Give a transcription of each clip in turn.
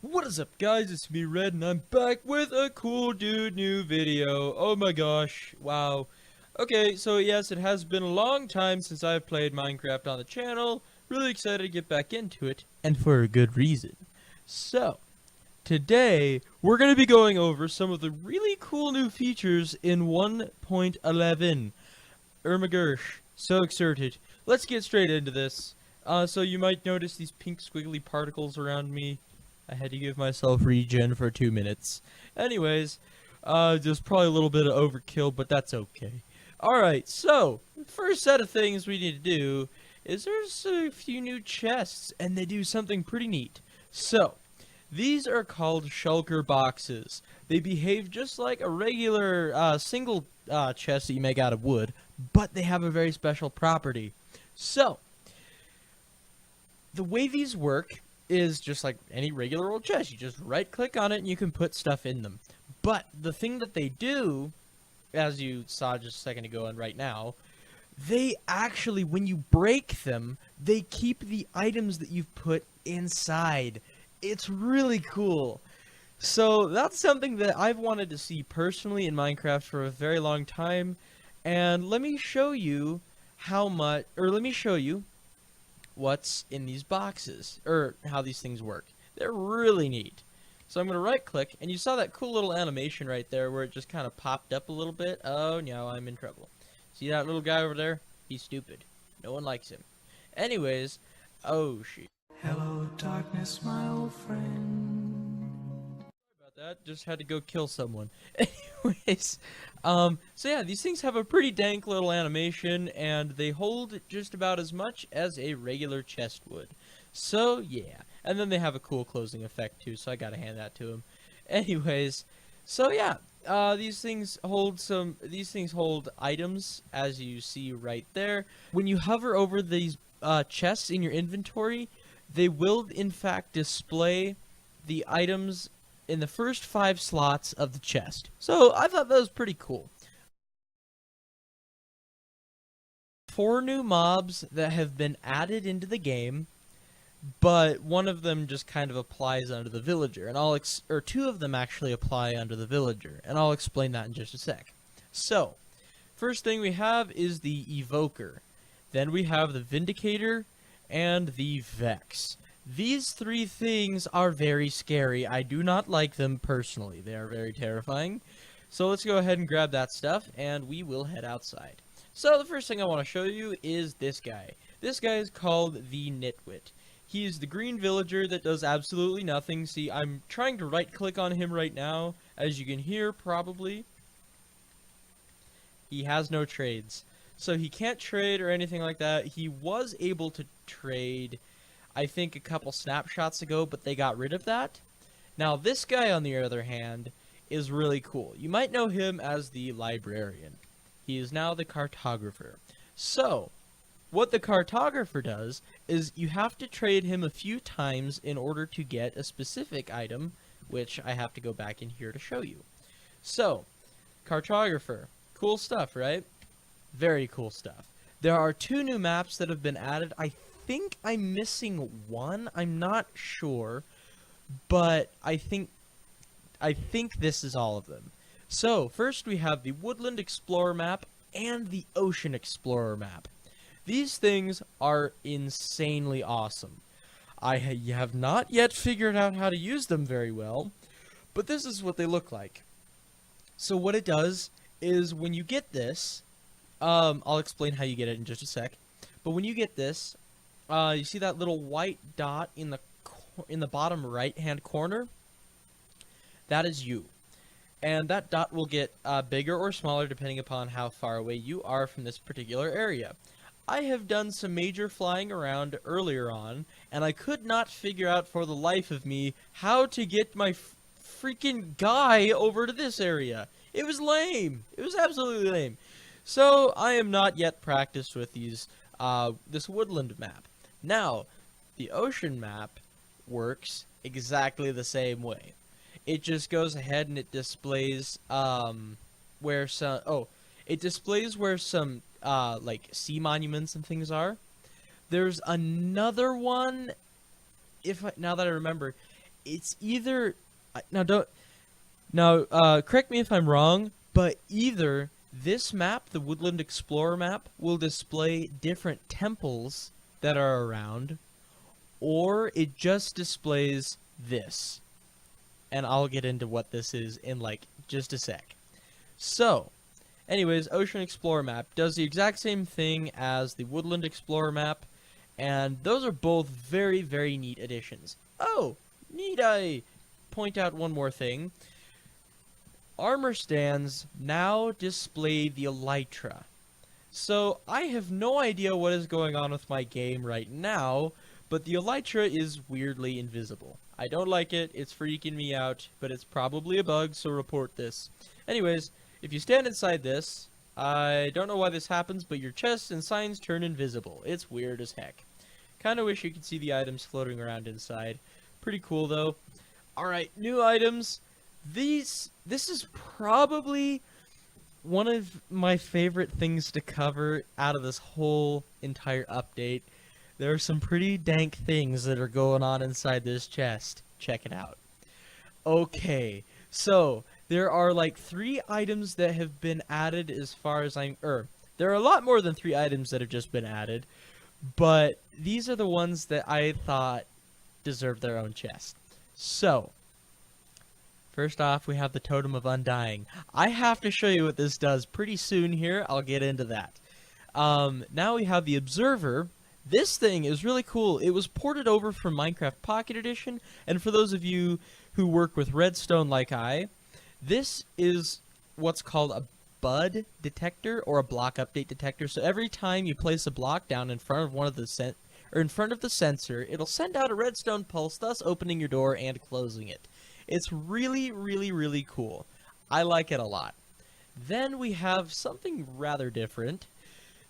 What is up, guys? It's me, Red, and I'm back with a cool new video. Oh my gosh, wow. Okay, so yes, it has been a long time since I've played Minecraft on the channel. Really excited to get back into it, and for a good reason. So, today, we're going to be going over some of the really cool new features in 1.11. Ermagersh, so excited. Let's get straight into this. So you might notice these pink squiggly particles around me. I had to give myself regen for 2 minutes. Anyways, just probably a little bit of overkill, but that's okay. Alright, so, first set of things we need to do is there's a few new chests, and they do something pretty neat. So, these are called shulker boxes. They behave just like a regular single chest that you make out of wood, but they have a very special property. So, the way these work is just like any regular old chest. You just right click on it and you can put stuff in them. But the thing that they do, as you saw just a second ago and right now, they actually, when you break them, they keep the items that you've put inside. It's really cool. So that's something that I've wanted to see personally in Minecraft for a very long time. And let me show you what's in these boxes, or how these things work. They're really neat. So I'm going to right click, and you saw that cool little animation right there where it just kind of popped up a little bit. Oh no, I'm in trouble. See that little guy over there? He's stupid. No one likes him. Anyways, oh shit. Hello, darkness, my old friend. Sorry about that. Just had to go kill someone. Anyways, so yeah, these things have a pretty dank little animation, and they hold just about as much as a regular chest would. So yeah, and then they have a cool closing effect too, so I gotta hand that to them. Anyways, so yeah, these things hold items, as you see right there. When you hover over these chests in your inventory, they will in fact display the items in the first 5 slots of the chest. So I thought that was pretty cool. 4 new mobs that have been added into the game, but one of them just kind of applies under the villager, and or 2 of them actually apply under the villager, and I'll explain that in just a sec. So, first thing we have is the Evoker. Then we have the Vindicator and the Vex. These 3 things are very scary. I do not like them personally. They are very terrifying. So let's go ahead and grab that stuff, and we will head outside. So the first thing I want to show you is this guy. This guy is called the Nitwit. He is the green villager that does absolutely nothing. See, I'm trying to right-click on him right now, as you can hear probably. He has no trades. So he can't trade or anything like that. He was able to trade, I think, a couple snapshots ago, but they got rid of that. Now, this guy, on the other hand, is really cool. You might know him as the librarian. He is now the cartographer. So, what the cartographer does is you have to trade him a few times in order to get a specific item, which I have to go back in here to show you. So, cartographer. Cool stuff, right? Very cool stuff. There are 2 new maps that have been added. I think I'm missing one. I'm not sure, but I think this is all of them. So, first we have the Woodland Explorer map and the Ocean Explorer map. These things are insanely awesome. I have not yet figured out how to use them very well, but this is what they look like. So what it does is when you get this, I'll explain how you get it in just a sec, but when you get this, you see that little white dot in the bottom right-hand corner? That is you. And that dot will get bigger or smaller depending upon how far away you are from this particular area. I have done some major flying around earlier on, and I could not figure out for the life of me how to get my freaking guy over to this area. It was lame. It was absolutely lame. So, I am not yet practiced with this woodland map. Now, the ocean map works exactly the same way. It just goes ahead and it displays where some like sea monuments and things are. There's another one, now that I remember, it's either now correct me if I'm wrong, but either this map, the Woodland Explorer map, will display different temples that are around, or it just displays this. And I'll get into what this is in like just a sec. So, anyways, Ocean Explorer map does the exact same thing as the Woodland Explorer map, and those are both very, very neat additions. Oh, need I point out one more thing? Armor stands now display the elytra. So I have no idea what is going on with my game right now, but the elytra is weirdly invisible. I don't like it, it's freaking me out, but it's probably a bug, so report this. Anyways, if you stand inside this, I don't know why this happens, but your chests and signs turn invisible. It's weird as heck. Kinda wish you could see the items floating around inside. Pretty cool though. Alright, new items. This is probably one of my favorite things to cover out of this whole entire update. There are some pretty dank things that are going on inside this chest. Check it out. Okay, so there are like 3 items that have been added as far as there are a lot more than 3 items that have just been added, but these are the ones that I thought deserved their own chest. So, first off, we have the Totem of Undying. I have to show you what this does pretty soon here. I'll get into that. Now we have the Observer. This thing is really cool. It was ported over from Minecraft Pocket Edition, and for those of you who work with Redstone like I, this is what's called a bud detector or a block update detector. So every time you place a block down in front of one of the in front of the sensor, it'll send out a redstone pulse, thus opening your door and closing it. It's really, really, really cool. I like it a lot. Then we have something rather different.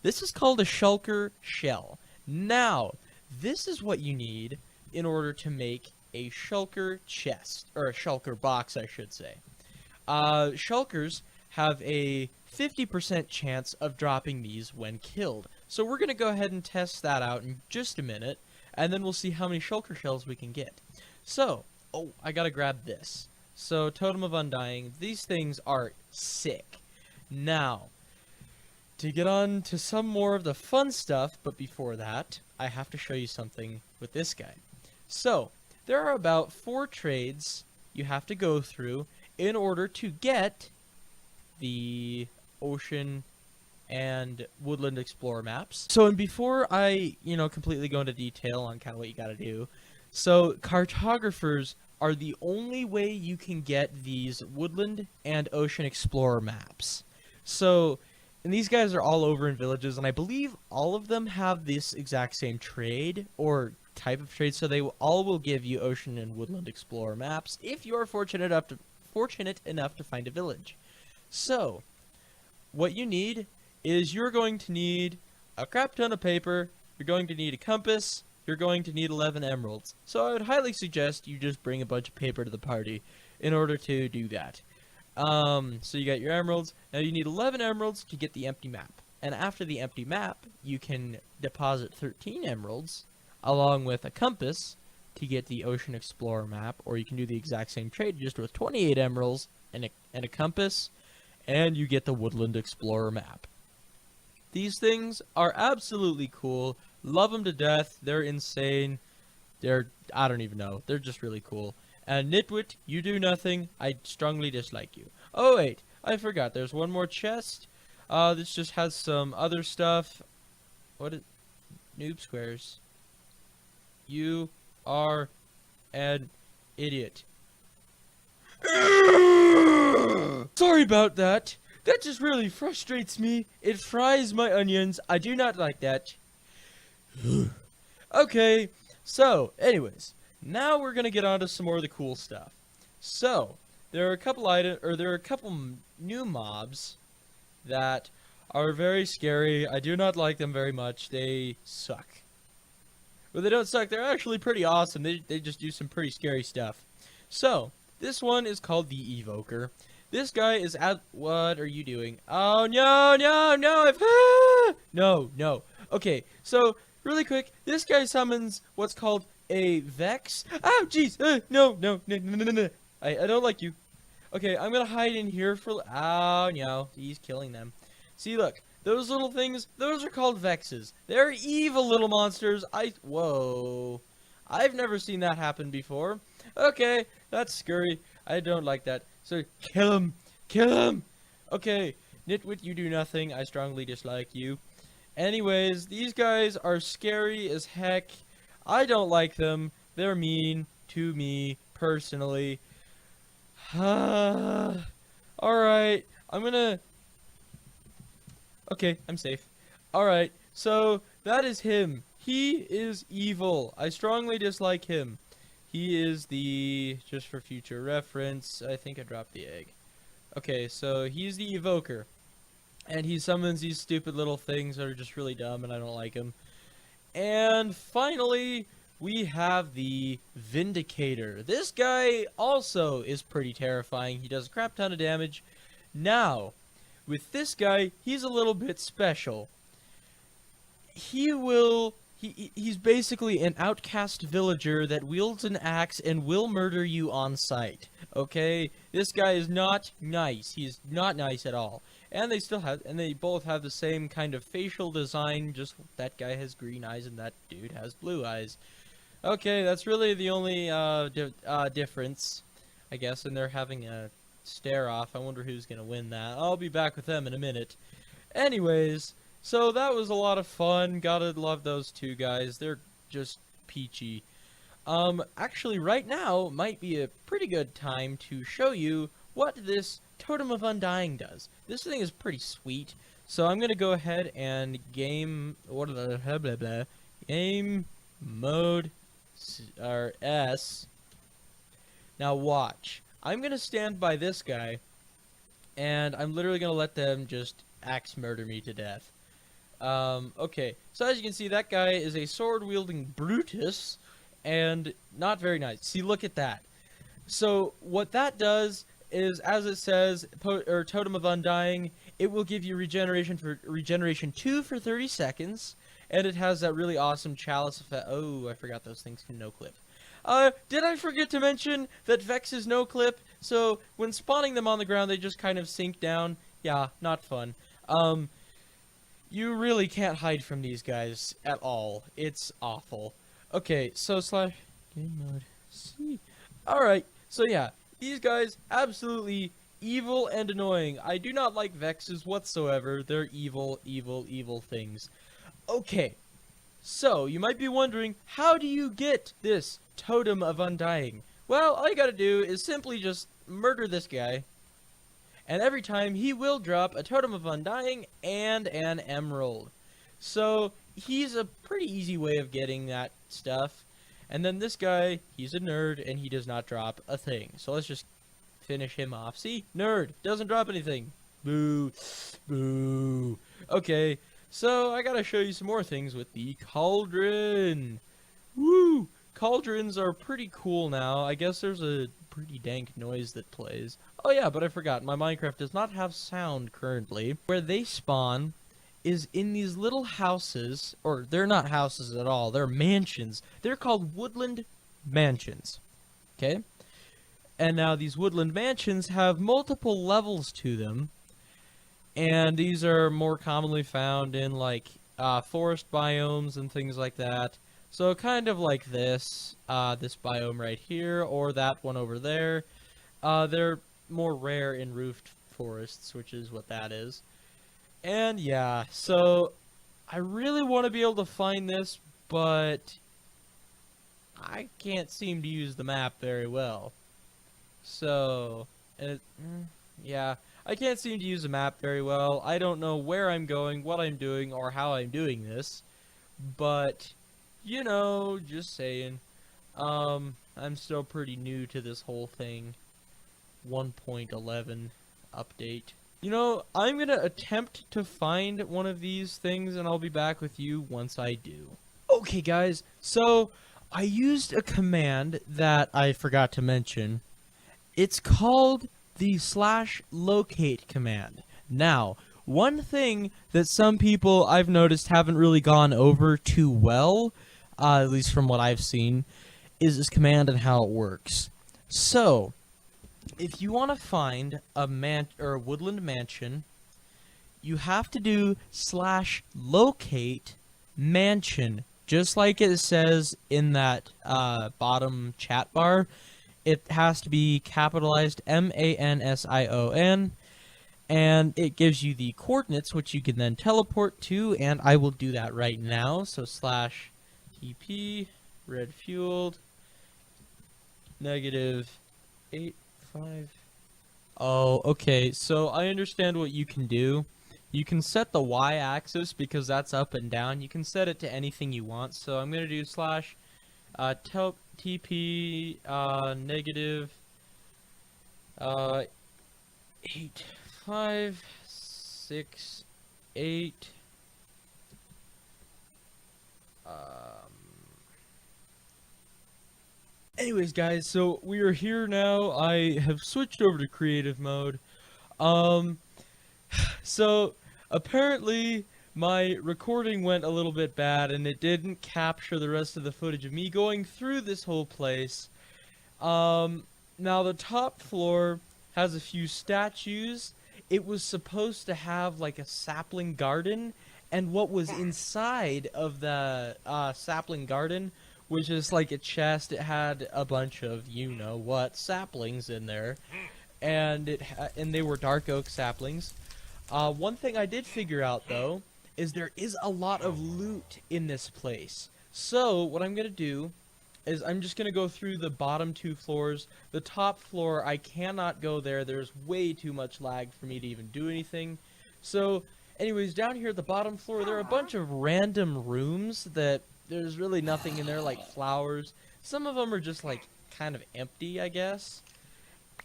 This is called a shulker shell. Now, this is what you need in order to make a shulker chest, or a shulker box, I should say. Shulkers have a 50% chance of dropping these when killed. So we're going to go ahead and test that out in just a minute, and then we'll see how many shulker shells we can get. So, oh, I gotta grab this. So, Totem of Undying, these things are sick. Now, to get on to some more of the fun stuff, but before that, I have to show you something with this guy. So, there are about 4 trades you have to go through in order to get the Ocean and Woodland Explorer maps. So, and before I, completely go into detail on kind of what you gotta do, so cartographers are the only way you can get these Woodland and Ocean Explorer maps. So, and these guys are all over in villages, and I believe all of them have this exact same trade or type of trade, so they all will give you Ocean and Woodland Explorer maps if you are fortunate enough to find a village. So, what you need is you're going to need a crap ton of paper, you're going to need a compass, you're going to need 11 emeralds. So I would highly suggest you just bring a bunch of paper to the party in order to do that. So you got your emeralds. Now you need 11 emeralds to get the empty map. And after the empty map, you can deposit 13 emeralds along with a compass to get the Ocean Explorer map, or you can do the exact same trade just with 28 emeralds and a compass, and you get the Woodland Explorer map. These things are absolutely cool. Love them to death. They're insane. I don't even know. They're just really cool. And Nitwit, you do nothing. I strongly dislike you. Oh wait, I forgot. There's one more chest. This just has some other stuff. What is... Noob Squares. You are an idiot. Sorry about that. That just really frustrates me. It fries my onions. I do not like that. Okay, so, anyways, now we're gonna get on to some more of the cool stuff. So, there are a couple new mobs that are very scary. I do not like them very much. They suck. But they don't suck. They're actually pretty awesome. They just do some pretty scary stuff. So, this one is called the Evoker. This guy is at... What are you doing? Oh, no, no, no. No. Okay, so... Really quick, this guy summons what's called a Vex. Oh, jeez. No, no, no, no, no, no. I don't like you. Okay, I'm gonna hide in here for. Oh, no. He's killing them. See, look. Those little things, those are called Vexes. They're evil little monsters. Whoa. I've never seen that happen before. Okay, that's scary. I don't like that. So, kill him. Kill him. Okay, Nitwit, you do nothing. I strongly dislike you. Anyways, these guys are scary as heck. I don't like them. They're mean to me, personally. Alright, I'm gonna... Okay, I'm safe. Alright, so that is him. He is evil. I strongly dislike him. He is the... Just for future reference, I think I dropped the egg. Okay, so he's the evoker. And he summons these stupid little things that are just really dumb and I don't like him. And finally, we have the Vindicator. This guy also is pretty terrifying. He does a crap ton of damage. Now, with this guy, he's a little bit special. He's basically an outcast villager that wields an axe and will murder you on sight. Okay? This guy is not nice. He's not nice at all. And they both have the same kind of facial design, just that guy has green eyes and that dude has blue eyes. Okay, that's really the only difference, I guess, and they're having a stare-off. I wonder who's gonna win that. I'll be back with them in a minute. Anyways, so that was a lot of fun. Gotta love those two guys. They're just peachy. Actually, right now might be a pretty good time to show you what this Totem of Undying does. This thing is pretty sweet. So I'm gonna go ahead and game mode S. Now watch. I'm gonna stand by this guy, and I'm literally gonna let them just axe murder me to death. Okay, so as you can see, that guy is a sword-wielding Brutus, and not very nice. See, look at that. So what that does is, as it says, Totem of Undying, it will give you regeneration 2 for 30 seconds, and it has that really awesome chalice effect. Oh, I forgot those things can no-clip. Did I forget to mention that Vex is no-clip? So when spawning them on the ground, they just kind of sink down. Yeah, not fun. You really can't hide from these guys at all. It's awful. Okay, so game mode C. Alright, so yeah, these guys, absolutely evil and annoying. I do not like Vexes whatsoever. They're evil, evil, evil things. Okay, so you might be wondering, how do you get this Totem of Undying? Well, all you gotta do is simply just murder this guy, and every time he will drop a Totem of Undying and an emerald. So he's a pretty easy way of getting that stuff. And then this guy, he's a nerd and he does not drop a thing. So let's just finish him off. See? Nerd. Doesn't drop anything. Boo. Boo. Okay. So I gotta show you some more things with the cauldron. Woo! Cauldrons are pretty cool now. I guess there's a pretty dank noise that plays. Oh yeah, but I forgot. My Minecraft does not have sound currently. Where they spawn is in these little houses, or they're not houses at all, they're mansions. They're called woodland mansions. Okay? And now these woodland mansions have multiple levels to them. And these are more commonly found in like forest biomes and things like that. So kind of like this biome right here, or that one over there. They're more rare in roofed forests, which is what that is. And yeah, so I really want to be able to find this, but I can't seem to use the map very well. So, yeah, I can't seem to use the map very well. I don't know where I'm going, what I'm doing, or how I'm doing this. But, you know, just saying. I'm still pretty new to this whole thing. 1.11 update. You know, I'm going to attempt to find one of these things, and I'll be back with you once I do. Okay, guys, so I used a command that I forgot to mention. It's called the /locate command. Now, one thing that some people I've noticed haven't really gone over too well, at least from what I've seen, is this command and how it works. So, if you want to find a woodland mansion, you have to do /locate mansion, just like it says in that bottom chat bar. It has to be capitalized MANSION, and it gives you the coordinates, which you can then teleport to, and I will do that right now. So /TP red fueled -8.5. Oh, okay, so I understand what you can do. You can set the y-axis because that's up and down. You can set it to anything you want. So I'm going to do /TP -8.568. Anyways, guys, so we are here now. I have switched over to creative mode. So apparently my recording went a little bit bad and it didn't capture the rest of the footage of me going through this whole place. Now the top floor has a few statues. It was supposed to have like a sapling garden, and what was inside of the sapling garden was just like a chest. It had a bunch of you-know-what saplings in there, and they were dark oak saplings. One thing I did figure out, though, is there is a lot of loot in this place. So, what I'm going to do is I'm just going to go through the bottom 2 floors. The top floor, I cannot go there. There's way too much lag for me to even do anything. So, anyways, down here at the bottom floor, there are a bunch of random rooms that there's really nothing in there, like flowers. Some of them are just, like, kind of empty, I guess.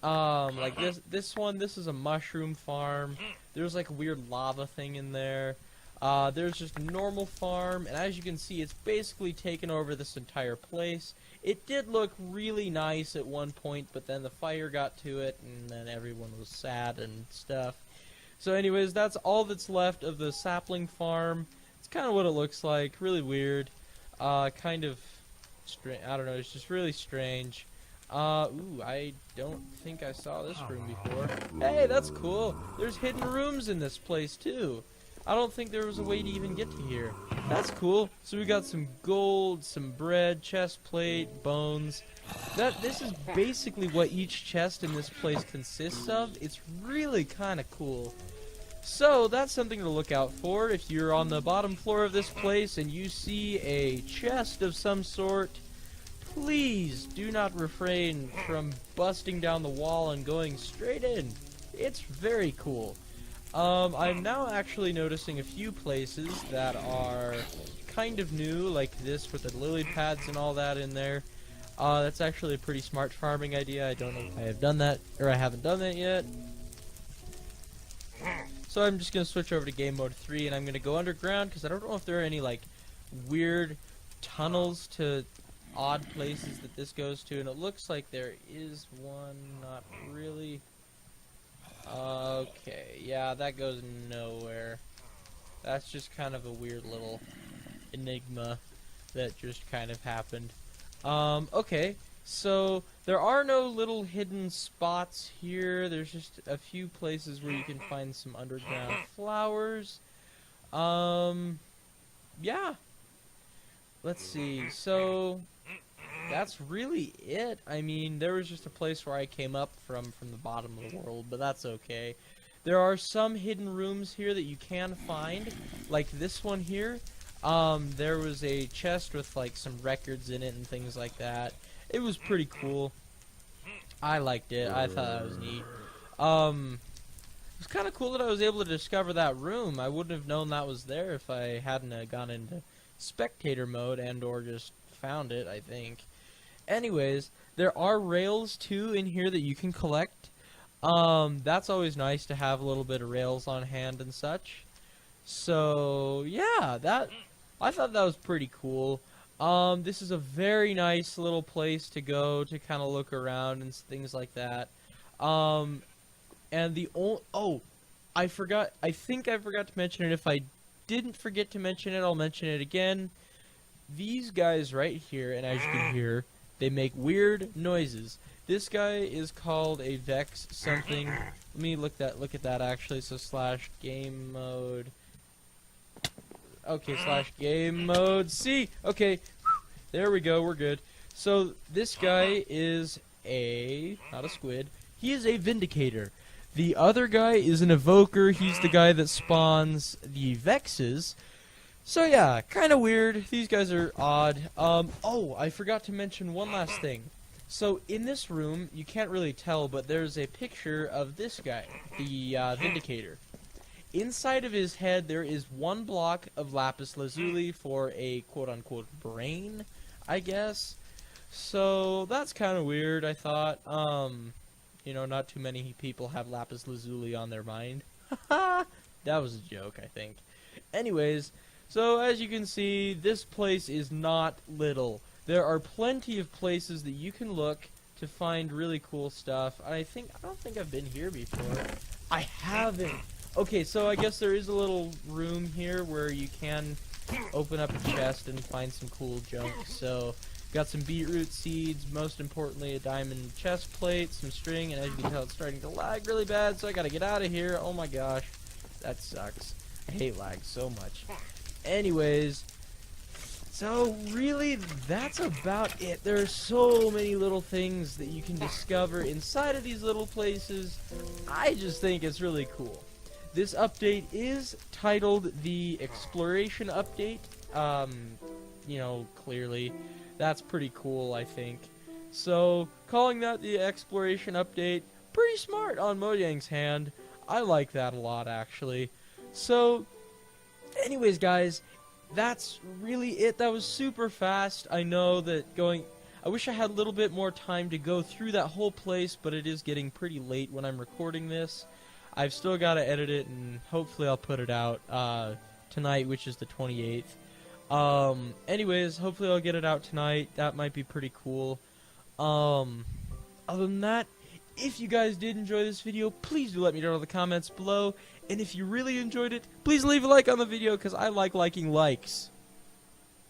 Like this one, this is a mushroom farm. There's like a weird lava thing in there. There's just a normal farm, and as you can see, it's basically taken over this entire place. It did look really nice at one point, but then the fire got to it, and then everyone was sad and stuff. So anyways, that's all that's left of the sapling farm. It's kind of what it looks like. Really weird. Kind of strange. I don't know, it's just really strange. Ooh, I don't think I saw this room before. Hey, that's cool. There's hidden rooms in this place, too. I don't think there was a way to even get to here. That's cool. So we got some gold, some bread, chest plate, bones. This is basically what each chest in this place consists of. It's really kind of cool. So that's something to look out for. If you're on the bottom floor of this place and you see a chest of some sort, please do not refrain from busting down the wall and going straight in. It's very cool. I'm now actually noticing a few places that are kind of new, like this with the lily pads and all that in there. That's actually a pretty smart farming idea. I don't know if I have done that, or I haven't done that yet. So I'm just going to switch over to game mode 3, and I'm going to go underground, because I don't know if there are any, like, weird tunnels to odd places that this goes to, and it looks like there is one. Not really. Okay, yeah, that goes nowhere. That's just kind of a weird little enigma that just kind of happened. Okay, so there are no little hidden spots here. There's just a few places where you can find some underground flowers. Yeah. Let's see, so that's really it. I mean, there was just a place where I came up from the bottom of the world, but that's okay. There are some hidden rooms here that you can find, like this one here. There was a chest with like some records in it and things like that. It was pretty cool. I liked it. I thought that was neat. It was kind of cool that I was able to discover that room. I wouldn't have known that was there if I hadn't gone into spectator mode and or just found it, I think. Anyways, there are rails too in here that you can collect. That's always nice to have a little bit of rails on hand and such. So yeah, I thought that was pretty cool. This is a very nice little place to go to kind of look around and things like that. And I think I forgot to mention it. If I didn't forget to mention it, I'll mention it again. these guys right here, and as you can hear, they make weird noises. This guy is called a Vex something. Let me look at that actually. So slash game mode. Okay, slash game mode. See? Okay. There we go. We're good. So this guy is not a squid. He is a Vindicator. The other guy is an Evoker. He's the guy that spawns the Vexes. So yeah, kind of weird. These guys are odd. Oh, I forgot to mention one last thing. So in this room, you can't really tell, but there's a picture of this guy, the Vindicator. Inside of his head, there is 1 block of lapis lazuli for a quote-unquote brain, I guess. So that's kind of weird, I thought. You know, not too many people have lapis lazuli on their mind. That was a joke, I think. Anyways, so as you can see, this place is not little. There are plenty of places that you can look to find really cool stuff. I don't think I've been here before. I haven't. Okay, so I guess there is a little room here where you can open up a chest and find some cool junk. So, got some beetroot seeds, most importantly a diamond chest plate, some string, and as you can tell it's starting to lag really bad, so I gotta get out of here. Oh my gosh, that sucks. I hate lag so much. Anyways, so really that's about it. There are so many little things that you can discover inside of these little places. I just think it's really cool. This update is titled the Exploration Update. You know, clearly. That's pretty cool, I think. So, calling that the Exploration Update, pretty smart on Mojang's hand. I like that a lot, actually. So, anyways, guys, that's really it. That was super fast. I know that I wish I had a little bit more time to go through that whole place, but it is getting pretty late when I'm recording this. I've still got to edit it, and hopefully I'll put it out tonight, which is the 28th. Anyways, hopefully I'll get it out tonight. That might be pretty cool. Other than that, if you guys did enjoy this video, please do let me know in the comments below. And if you really enjoyed it, please leave a like on the video, because I like liking likes.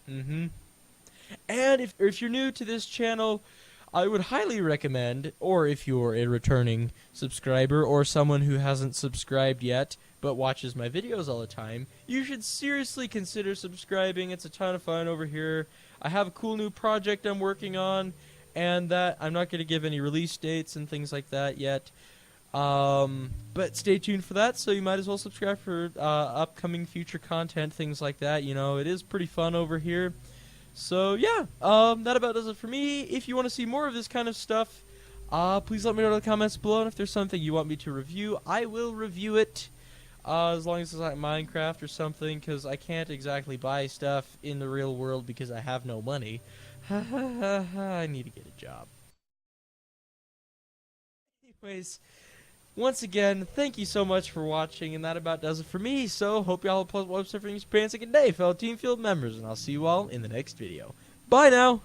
And if you're new to this channel, I would highly recommend, or if you're a returning subscriber or someone who hasn't subscribed yet but watches my videos all the time, you should seriously consider subscribing. It's a ton of fun over here. I have a cool new project I'm working on, and that I'm not going to give any release dates and things like that yet. But stay tuned for that, so you might as well subscribe for upcoming future content, things like that. You know, it is pretty fun over here. So yeah, that about does it for me. If you want to see more of this kind of stuff, please let me know in the comments below, and if there's something you want me to review, I will review it, as long as it's like Minecraft or something, because I can't exactly buy stuff in the real world because I have no money. I need to get a job. Anyways, once again, thank you so much for watching, and that about does it for me. So, hope y'all have a pleasant web surfing experience a good day, fellow Team Field members, and I'll see you all in the next video. Bye now!